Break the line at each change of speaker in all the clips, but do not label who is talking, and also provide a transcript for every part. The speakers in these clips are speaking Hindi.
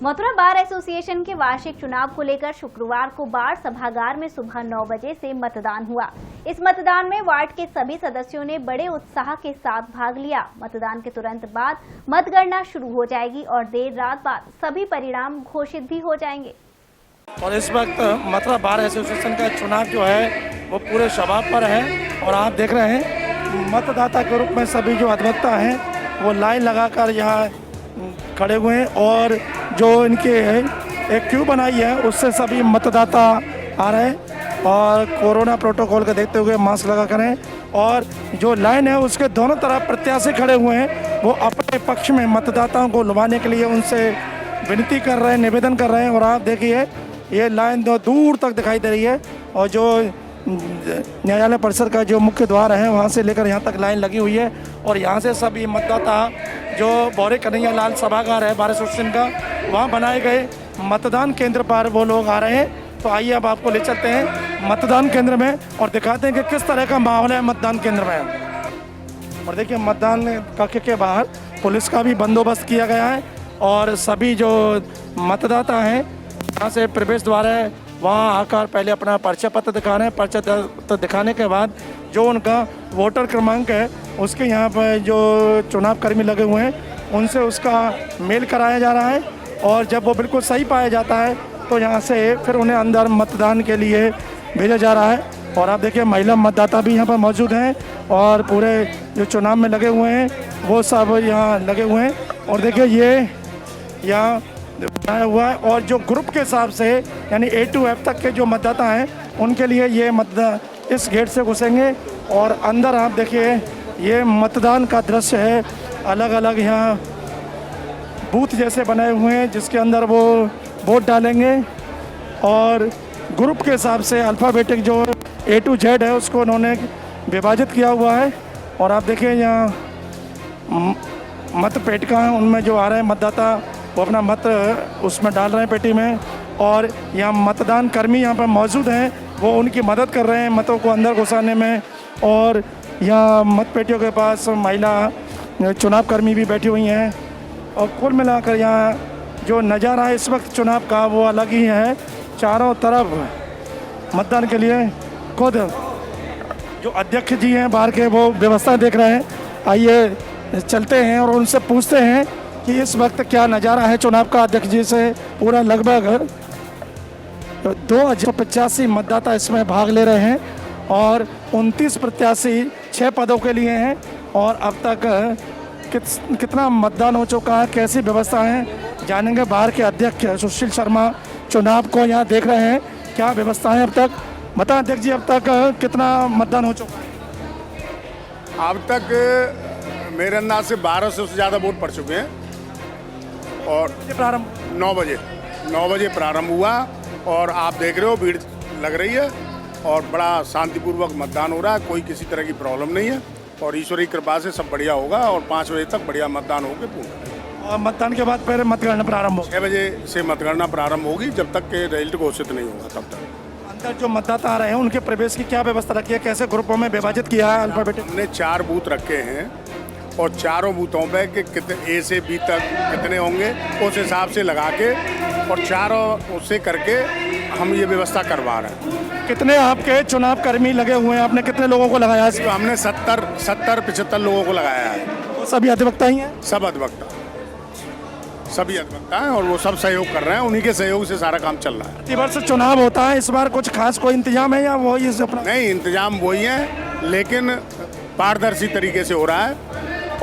मथुरा बार एसोसिएशन के वार्षिक चुनाव को लेकर शुक्रवार को बार सभागार में सुबह 9 बजे से मतदान हुआ। इस मतदान में वार्ड के सभी सदस्यों ने बड़े उत्साह के साथ भाग लिया। मतदान के तुरंत बाद मतगणना शुरू हो जाएगी और देर रात बाद सभी परिणाम घोषित भी हो जाएंगे।
और इस वक्त मथुरा बार एसोसिएशन का चुनाव जो है वो पूरे शबाब पर है और आप देख रहे हैं मतदाता के रूप में सभी जो अधिवक्ता हैं वो लाइन लगाकर यहाँ खड़े हुए हैं और जो इनके एक क्यू बनाई है उससे सभी मतदाता आ रहे हैं और कोरोना प्रोटोकॉल को देखते हुए मास्क लगा कर हैं और जो लाइन है उसके दोनों तरफ प्रत्याशी खड़े हुए हैं वो अपने पक्ष में मतदाताओं को लुभाने के लिए उनसे विनती कर रहे हैं, निवेदन कर रहे हैं। और आप देखिए ये लाइन दूर तक दिखाई दे रही है और जो न्यायालय परिसर का जो मुख्य द्वार है वहाँ से लेकर यहाँ तक लाइन लगी हुई है और यहाँ से सभी मतदाता जो बौरे कन्हैया लाल सभागार है बार एसोसिएशन का वहाँ बनाए गए मतदान केंद्र पर वो लोग आ रहे हैं। तो आइए अब आपको ले चलते हैं मतदान केंद्र में और दिखाते हैं कि किस तरह का माहौल है मतदान केंद्र में। और देखिए मतदान कक्ष के बाहर पुलिस का भी बंदोबस्त किया गया है और सभी जो मतदाता हैं यहाँ से प्रवेश द्वार है वहाँ आकर पहले अपना परिचय पत्र दिखा रहे हैं। परिचय पत्र दिखाने के बाद जो उनका वोटर क्रमांक है उसके यहाँ पर जो चुनाव कर्मी लगे हुए हैं उनसे उसका मेल कराया जा रहा है और जब वो बिल्कुल सही पाया जाता है तो यहाँ से फिर उन्हें अंदर मतदान के लिए भेजा जा रहा है। और आप देखिए महिला मतदाता भी यहाँ पर मौजूद हैं और पूरे जो चुनाव में लगे हुए हैं वो सब यहाँ लगे हुए हैं। और देखिए ये यहाँ बनाया हुआ है और जो ग्रुप के हिसाब से यानी A to F तक के जो मतदाता हैं उनके लिए ये इस गेट से घुसेंगे और अंदर आप देखिए ये मतदान का दृश्य है। अलग अलग यहाँ बूथ जैसे बनाए हुए हैं जिसके अंदर वो वोट डालेंगे और ग्रुप के हिसाब से अल्फ़ाबेटिक जो A to Z है उसको उन्होंने विभाजित किया हुआ है। और आप देखिए यहाँ मत पेटिका उनमें जो आ रहे हैं मतदाता वो अपना मत उसमें डाल रहे हैं पेटी में और यहाँ मतदान कर्मी यहाँ पर मौजूद हैं वो उनकी मदद कर रहे हैं मतों को अंदर घुसाने में। और यहाँ मत पेटियों के पास महिला चुनाव कर्मी भी बैठी हुई हैं और कुल मिलाकर यहाँ जो नज़ारा है इस वक्त चुनाव का वो अलग ही है। चारों तरफ मतदान के लिए खुद जो अध्यक्ष जी हैं बाहर के वो व्यवस्था देख रहे हैं। आइए चलते हैं और उनसे पूछते हैं कि इस वक्त क्या नज़ारा है चुनाव का। अध्यक्ष जी से पूरा लगभग 2,085 मतदाता इसमें भाग ले रहे हैं और 29 प्रत्याशी 6 पदों के लिए हैं और अब तक कितना मतदान हो चुका है, कैसी व्यवस्था है जानेंगे। बाहर के अध्यक्ष सुशील शर्मा चुनाव को यहाँ देख रहे हैं, क्या व्यवस्था है अब तक। बताएं अध्यक्ष जी अब तक कितना मतदान हो चुका है?
अब तक मेरे अंदाज से 1200 से ज़्यादा वोट पड़ चुके हैं और
प्रारंभ
9 बजे प्रारंभ हुआ और आप देख रहे हो भीड़ लग रही है और बड़ा शांतिपूर्वक मतदान हो रहा है। कोई किसी तरह की प्रॉब्लम नहीं है और ईश्वर की कृपा से सब बढ़िया होगा और 5 बजे तक बढ़िया मतदान होकर पूर्ण।
और मतदान के बाद फिर मतगणना प्रारंभ होगी।
6 बजे से मतगणना प्रारंभ होगी जब तक के रिजल्ट घोषित नहीं होगा तब तक।
अंदर जो मतदाता आ रहे हैं उनके प्रवेश की क्या व्यवस्था रखी है, कैसे ग्रुपों में विभाजित किया है अल्फाबेटिक?
हमने 4 बूथ रखे हैं और चारों बूथों पे कि कितने A से B तक कितने होंगे उस हिसाब से लगा के और चारों उससे करके हम ये व्यवस्था करवा रहे हैं।
कितने आपके चुनाव कर्मी लगे हुए हैं, आपने कितने लोगों को लगाया है?
हमने 70-75 लोगों को लगाया है।
वो सभी अधिवक्ता ही हैं?
सब अधिवक्ता, सभी अधिवक्ता हैं और वो सब सहयोग कर रहे हैं, उन्हीं के सहयोग से सारा काम चल रहा है।
प्रतिवर्ष चुनाव होता है, इस बार कुछ खास कोई इंतजाम है या वही अपना?
नहीं, इंतजाम वही है लेकिन पारदर्शी तरीके से हो रहा है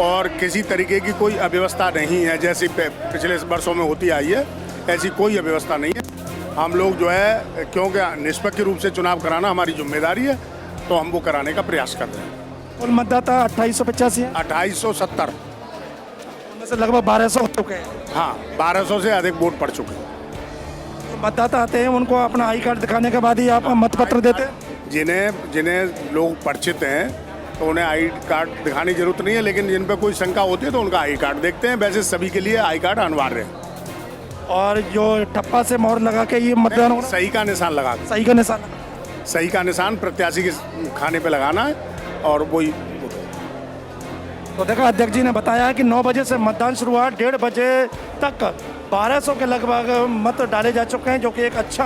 और किसी तरीके की कोई अव्यवस्था नहीं है जैसी पिछले वर्षों में होती आई है, ऐसी कोई अव्यवस्था नहीं है। हम लोग जो है क्योंकि निष्पक्ष रूप से चुनाव कराना हमारी जिम्मेदारी है तो हम वो कराने का प्रयास कर रहे हैं।
कुल मतदाता 2885 है?
2870
उनमें से लगभग 1200 हो चुके हैं।
हाँ, 1200 से अधिक वोट पड़ चुके हैं।
तो मतदाता आते हैं उनको अपना आई कार्ड दिखाने के बाद ही आप मतपत्र देते हैं?
जिन्हें लोग परिचित हैं तो उन्हें आई कार्ड दिखाने की जरूरत नहीं है, लेकिन जिन पर कोई शंका होती है तो उनका आई कार्ड देखते हैं। वैसे सभी के लिए आई कार्ड अनिवार्य है।
और जो ठप्पा से मोहर लगा के ये मतदान होगा?
सही का निशान लगा,
सही का निशान,
सही का निशान प्रत्याशी के खाने पे लगाना है और वही
तो देखा अध्यक्ष जी ने बताया कि 9 बजे से मतदान शुरू हुआ, 1:30 बजे तक 1200 के लगभग मत डाले जा चुके हैं, जो कि एक अच्छा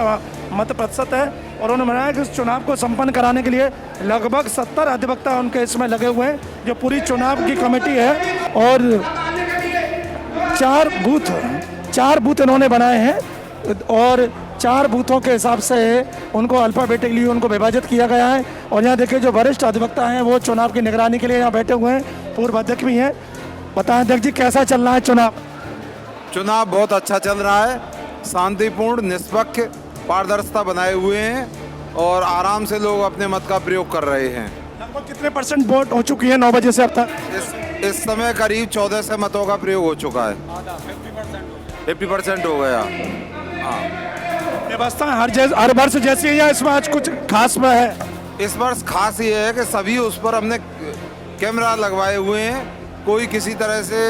मत प्रतिशत है। और उन्होंने बताया कि इस चुनाव को संपन्न कराने के लिए लगभग 70 अधिवक्ता उनके इसमें लगे हुए हैं, जो पूरी चुनाव की कमेटी है। और 4 बूथ इन्होंने बनाए हैं और 4 बूथों के हिसाब से उनको अल्फाबेटिकली उनको विभाजित किया गया है। और यहाँ देखिए जो वरिष्ठ अधिवक्ता हैं वो चुनाव की निगरानी के लिए यहाँ बैठे हुए हैं, पूर्व अध्यक्ष भी हैं। बताएं अध्यक्ष जी कैसा चल रहा है चुनाव?
चुनाव बहुत अच्छा चल रहा है, शांतिपूर्ण, निष्पक्ष, पारदर्शिता बनाए हुए हैं और आराम से लोग अपने मत का प्रयोग कर रहे हैं।
लगभग कितने % वोट हो चुकी है 9 बजे से अब तक?
इस समय करीब 1400 मतों का प्रयोग हो चुका है, 50% हो गया। हाँ,
व्यवस्था हर वर्ष जैसी है या इस बार कुछ खास में है?
इस वर्ष खास ये है कि सभी उस पर हमने कैमरा लगवाए हुए हैं, कोई किसी तरह से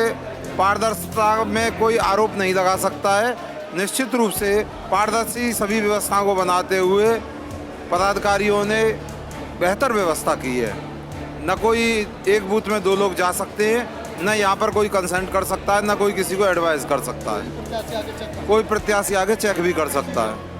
पारदर्शिता में कोई आरोप नहीं लगा सकता है। निश्चित रूप से पारदर्शी सभी व्यवस्थाओं को बनाते हुए पदाधिकारियों ने बेहतर व्यवस्था की है। न कोई एक बूथ में 2 लोग जा सकते हैं, न यहाँ पर कोई कंसेंट कर सकता है, न कोई किसी को एडवाइस कर सकता है, कोई प्रत्याशी आगे चेक भी कर सकता है।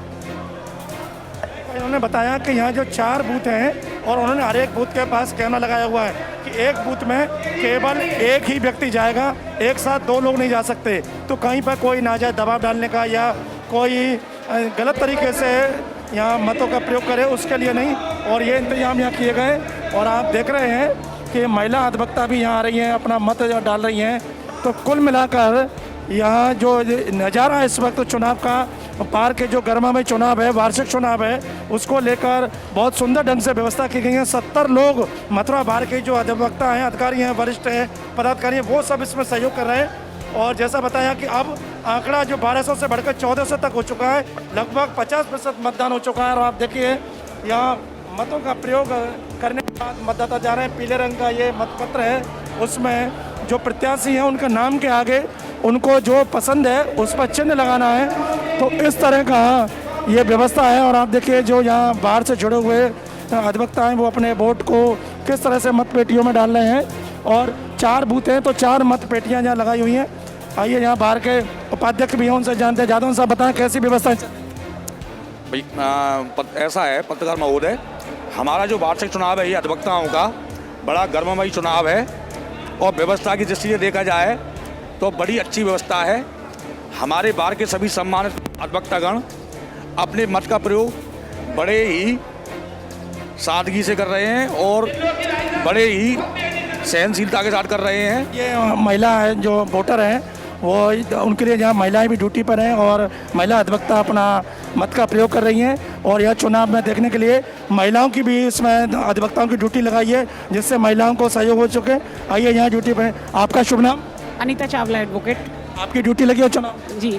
उन्होंने बताया कि यहाँ जो 4 बूथ हैं और उन्होंने हर एक बूथ के पास कैमरा लगाया हुआ है कि एक बूथ में केवल एक ही व्यक्ति जाएगा, एक साथ 2 लोग नहीं जा सकते। तो कहीं पर कोई नाजायज दबाव डालने का या कोई गलत तरीके से यहाँ मतों का प्रयोग करे उसके लिए नहीं। और ये इंतजाम यहाँ किए गए और आप देख रहे हैं कि महिला अधिवक्ता भी यहाँ आ रही हैं, अपना मत डाल रही हैं। तो कुल मिलाकर यहाँ जो नज़ारा है इस वक्त चुनाव का, पार के जो गर्मा में चुनाव है, वार्षिक चुनाव है, उसको लेकर बहुत सुंदर ढंग से व्यवस्था की गई है। 70 लोग मथुरा बार के जो अधिवक्ता हैं, अधिकारी हैं, वरिष्ठ हैं, पदाधिकारी हैं, वो सब इसमें सहयोग कर रहे हैं। और जैसा बताया कि अब आंकड़ा जो 1200 से बढ़कर 1400 तक हो चुका है, लगभग 50% मतदान हो चुका है। और आप देखिए यहाँ मतों का प्रयोग करने के बाद मतदाता जा रहे हैं। पीले रंग का ये मतपत्र है, उसमें जो प्रत्याशी हैं उनके नाम के आगे उनको जो पसंद है उस पर चिन्ह लगाना है। तो इस तरह का ये व्यवस्था है। और आप देखिए जो यहाँ बाहर से जुड़े हुए अधिवक्ता हैं वो अपने वोट को किस तरह से मत पेटियों में डाल रहे हैं। और 4 बूथ हैं तो 4 मत पेटियाँ यहाँ लगाई हुई हैं। आइए यहाँ बाहर के उपाध्यक्ष भी हैं, उनसे जानते हैं। जादव साहब बताएं कैसी व्यवस्था है?
भाई ऐसा है पत्रकार महोदय, हमारा जो वार्षिक चुनाव है ये अधिवक्ताओं का बड़ा गर्ममयी चुनाव है और व्यवस्था की दृष्टि से देखा जाए तो बड़ी अच्छी व्यवस्था है। हमारे बार के सभी सम्मानित अधिवक्तागण अपने मत का प्रयोग बड़े ही सादगी से कर रहे हैं और बड़े ही सहनशीलता के साथ कर रहे हैं।
ये महिला है जो वोटर हैं वो उनके लिए यहाँ महिलाएं भी ड्यूटी पर हैं और महिला अधिवक्ता अपना मत का प्रयोग कर रही हैं। और यह चुनाव में देखने के लिए महिलाओं की भी इसमें अधिवक्ताओं की ड्यूटी लगाई है, जिससे महिलाओं को सहयोग हो चुके। आइए यहाँ ड्यूटी पर। आपका शुभ नाम?
अनीता चावला एडवोकेट।
आपकी ड्यूटी लगी हो चुनाव?
जी,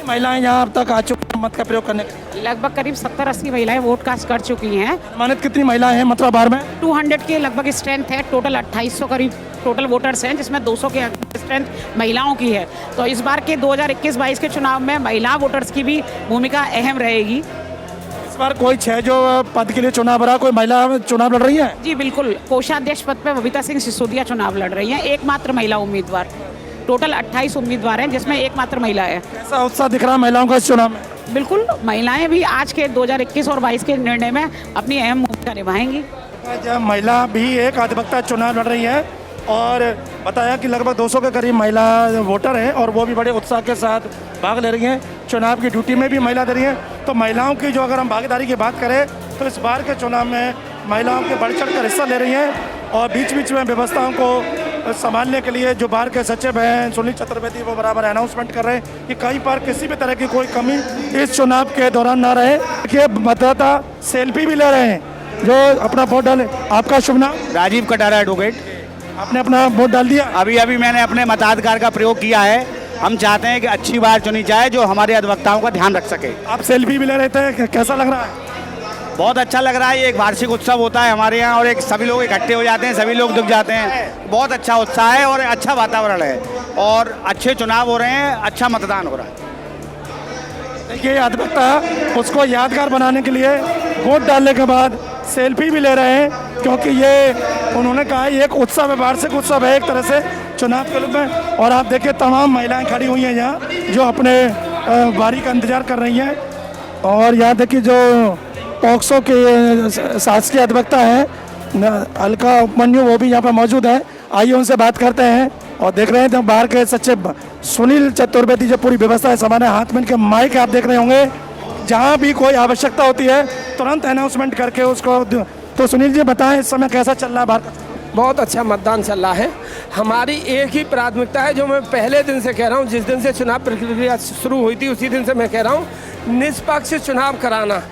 महिलाएं यहाँ अब तक आ चुकी हैं मत का प्रयोग करने के लिए?
लगभग करीब 70-80 महिलाएं वोट कास्ट कर चुकी हैं।
अनुमानित कितनी महिलाएं हैं मथुरा बार में?
200 के लगभग स्ट्रेंथ है। टोटल 2800 करीब टोटल वोटर्स हैं, जिसमें 200 के स्ट्रेंथ महिलाओं की है। तो इस बार के 2021-22 के चुनाव में महिला वोटर्स की भी भूमिका अहम रहेगी।
इस बार कोई 6 जो पद के लिए चुनाव हो रहा, कोई महिला चुनाव लड़ रही है?
जी बिल्कुल, कोषाध्यक्ष पद पर बबीता सिंह सिसोदिया चुनाव लड़ रही हैं, एकमात्र महिला उम्मीदवार। टोटल 28 उम्मीदवार हैं, जिसमें एकमात्र महिला है।
कैसा उत्साह दिख रहा है महिलाओं का इस चुनाव में?
बिल्कुल, महिलाएं भी आज के 2021 और 22 के निर्णय में अपनी अहम भूमिका निभाएंगी।
जब महिला भी एक अधिवक्ता चुनाव लड़ रही है और बताया कि लगभग 200 के करीब महिला वोटर हैं और वो भी बड़े उत्साह के साथ भाग ले रही हैं। चुनाव की ड्यूटी में भी महिला दे रही हैं। तो महिलाओं की जो अगर हम भागीदारी की बात करें तो इस बार के चुनाव में महिलाओं के बढ़ चढ़ कर हिस्सा ले रही हैं। और बीच बीच में व्यवस्थाओं को संभालने के लिए जो बार के सचिव हैं सुनील चतुर्वेदी, वो बराबर अनाउंसमेंट कर रहे हैं कि कहीं पर किसी भी तरह की कोई कमी इस चुनाव के दौरान ना रहे। देखिए मतदाता सेल्फी भी ले रहे हैं जो अपना वोट डाले। आपका शुभ नाम?
राजीव कटारा एडवोकेट।
आपने अपना वोट डाल दिया?
अभी मैंने अपने मताधिकार का प्रयोग किया है। हम चाहते हैं कि अच्छी बार चुनी जाए जो हमारे अधिवक्ताओं का ध्यान रख सके।
आप सेल्फी भी ले रहे थे, कैसा लग रहा है?
बहुत अच्छा लग रहा है। ये एक वार्षिक उत्सव होता है हमारे यहाँ और एक सभी लोग इकट्ठे हो जाते हैं, सभी लोग जुट जाते हैं। बहुत अच्छा उत्साह है और अच्छा वातावरण है और अच्छे चुनाव हो रहे हैं, अच्छा मतदान हो रहा है।
देखिए अधिवक्ता उसको यादगार बनाने के लिए वोट डालने के बाद सेल्फी भी ले रहे हैं, क्योंकि ये उन्होंने कहा है एक उत्सव है, वार्षिक उत्सव है एक तरह से चुनाव के रूप में। और आप देखिए तमाम महिलाएं खड़ी हुई हैं यहाँ, जो अपने बारी का इंतजार कर रही हैं। और यहाँ देखिए जो पॉक्सो के शासकीय अधिवक्ता हैं अलका उपमन्यु, वो भी यहाँ पर मौजूद है। आइए उनसे बात करते हैं। और देख रहे हैं तो बाहर के सचिव सुनील चतुर्वेदी जो पूरी व्यवस्था है हमारे हाथ में इनके माइक आप देख रहे होंगे, जहाँ भी कोई आवश्यकता होती है तुरंत अनाउंसमेंट करके उसको। तो सुनील जी बताएं इस समय कैसा चल रहा है बाहर का?
बहुत अच्छा मतदान चल रहा है। हमारी एक ही प्राथमिकता है, जो मैं पहले दिन से कह रहा हूँ, जिस दिन से चुनाव प्रक्रिया शुरू हुई थी उसी दिन से मैं कह रहा हूँ, निष्पक्ष चुनाव कराना।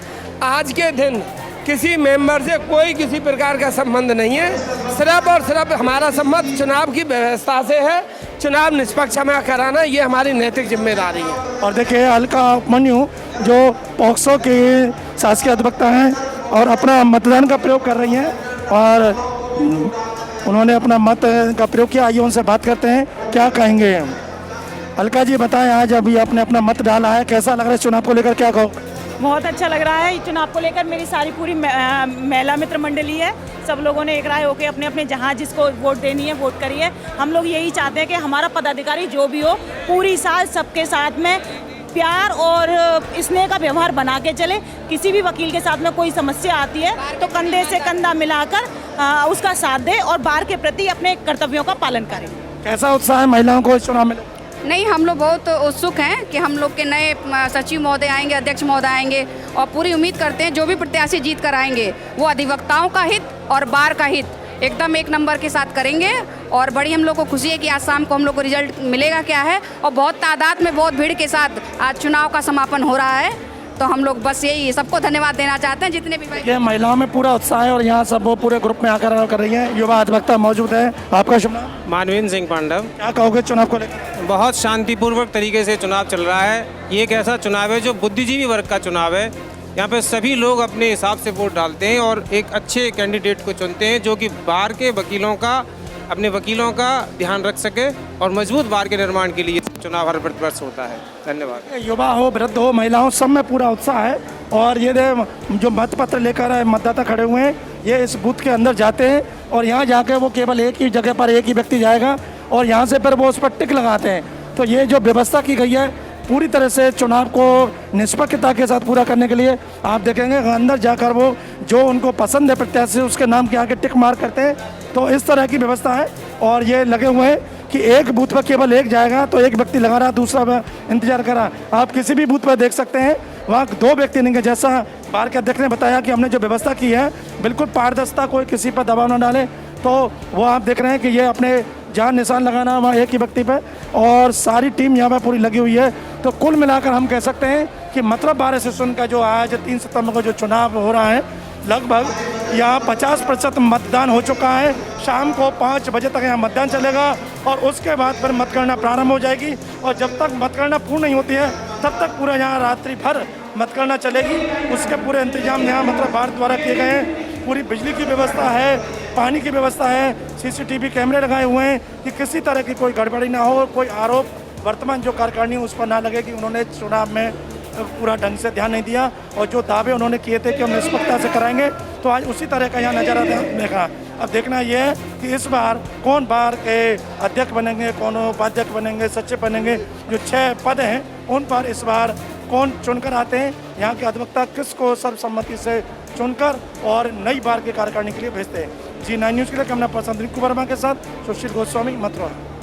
आज के दिन किसी मेंबर से कोई किसी प्रकार का संबंध नहीं है, सिर्फ और सिर्फ हमारा संबंध चुनाव की व्यवस्था से है। चुनाव निष्पक्ष हमें कराना ये हमारी नैतिक जिम्मेदारी है।
और देखिए अलका उपमन्यु जो पॉक्सो के शासकीय अधिवक्ता हैं और अपना मतदान का प्रयोग कर रही हैं, और उन्होंने अपना मत का प्रयोग किया। आइए उनसे बात करते हैं, क्या कहेंगे। अलका जी बताएं, आज अभी आपने अपना मत डाला है, कैसा लग रहा है चुनाव को लेकर, क्या कहो?
बहुत अच्छा लग रहा है। चुनाव को लेकर मेरी सारी पूरी महिला मित्र मंडली है, सब लोगों ने एक राय होकर अपने अपने जहाँ जिसको वोट देनी है वोट करिए। हम लोग यही चाहते हैं कि हमारा पदाधिकारी जो भी हो पूरी साल सबके साथ में प्यार और स्नेह का व्यवहार बना के चले। किसी भी वकील के साथ में कोई समस्या आती है तो कंधे से कंधा मिलाकर उसका साथ दे और बार के प्रति अपने कर्तव्यों का पालन करें।
कैसा उत्साह है महिलाओं को इस चुनाव में?
नहीं, हम लोग बहुत उत्सुक हैं कि हम लोग के नए सचिव महोदय आएंगे, अध्यक्ष महोदय आएंगे, और पूरी उम्मीद करते हैं जो भी प्रत्याशी जीत कर आएंगे वो अधिवक्ताओं का हित और बार का हित एकदम एक नंबर के साथ करेंगे। और बड़ी हम लोग को खुशी है कि आज शाम को हम लोग को रिजल्ट मिलेगा क्या है, और बहुत तादाद में बहुत भीड़ के साथ आज चुनाव का समापन हो रहा है। तो हम लोग बस यही सबको धन्यवाद देना चाहते हैं जितने भी
ये महिलाओं में पूरा उत्साह है, और यहाँ सब वो पूरे ग्रुप में आकर कर रही हैं। युवा अधिवक्ता मौजूद है, आपका शुभ नाम?
मानवीन सिंह पांडव।
क्या कहोगे चुनाव को लेकर?
बहुत शांतिपूर्वक तरीके से चुनाव चल रहा है। ये एक ऐसा चुनाव है जो बुद्धिजीवी वर्ग का चुनाव है। यहाँ पे सभी लोग अपने हिसाब से वोट डालते हैं और एक अच्छे कैंडिडेट को चुनते हैं जो कि बार के वकीलों का अपने वकीलों का ध्यान रख सके और मजबूत बार के निर्माण के लिए चुनाव हर प्रतिवर्ष होता है। धन्यवाद।
युवा हो, वृद्ध हो, महिलाओं, सब में पूरा उत्साह है। और ये जो मतपत्र लेकर मतदाता खड़े हुए हैं, ये इस बूथ के अंदर जाते हैं और यहाँ जाके वो केवल एक ही जगह पर एक ही व्यक्ति जाएगा और यहाँ से फिर वो उस पर टिक लगाते हैं। तो ये जो व्यवस्था की गई है पूरी तरह से चुनाव को निष्पक्षता के साथ पूरा करने के लिए, आप देखेंगे अंदर जाकर वो जो उनको पसंद है प्रत्याशी उसके नाम के आगे टिक मार करते हैं। तो इस तरह की व्यवस्था है। और ये लगे हुए हैं कि एक बूथ पर केवल एक जाएगा, तो एक व्यक्ति लगा रहा, दूसरा इंतजार कर रहा। आप किसी भी बूथ पर देख सकते हैं वहाँ दो व्यक्ति नहीं है। जैसा बार के अध्यक्ष ने बताया कि हमने जो व्यवस्था की है बिल्कुल पारदर्शिता, कोई किसी पर दबाव न डाले। तो वो आप देख रहे हैं कि ये अपने जहाँ निशान लगाना वहाँ एक ही व्यक्ति पर, और सारी टीम यहाँ पर पूरी लगी हुई है। तो कुल मिलाकर हम कह सकते हैं कि मथुरा बार एसोसिएशन का जो आज 3 सितंबर को जो चुनाव हो रहा है, लगभग यहाँ 50% मतदान हो चुका है। शाम को 5 बजे तक यहाँ मतदान चलेगा और उसके बाद फिर मतगणना प्रारंभ हो जाएगी। और जब तक मतगणना पूर्ण नहीं होती है तब तक पूरा यहाँ रात्रि भर मतगणना चलेगी। उसके पूरे इंतजाम यहाँ मथुरा बार द्वारा किए गए हैं। पूरी बिजली की व्यवस्था है, पानी की व्यवस्था है, CCTV कैमरे लगाए हुए हैं कि किसी तरह की कोई गड़बड़ी ना हो, कोई आरोप वर्तमान जो कार्यकारिणी उस पर ना लगे कि उन्होंने चुनाव में पूरा ढंग से ध्यान नहीं दिया। और जो दावे उन्होंने किए थे कि हम निष्पक्षता से कराएंगे, तो आज उसी तरह का यहाँ नज़ारा देखा। अब देखना ये है कि इस बार कौन बार के अध्यक्ष बनेंगे, कौन उपाध्यक्ष बनेंगे, सचिव बनेंगे। जो 6 पद हैं उन पर इस बार कौन चुनकर आते हैं, यहाँ के अधिवक्ता किसको सर्वसम्मति से चुनकर और नई बार के कार्यकारिणी के लिए भेजते हैं। G9 न्यूज़ के लिए कैमरा पर्सन रिंकू वर्मा के साथ सुशील गोस्वामी, मथुरा।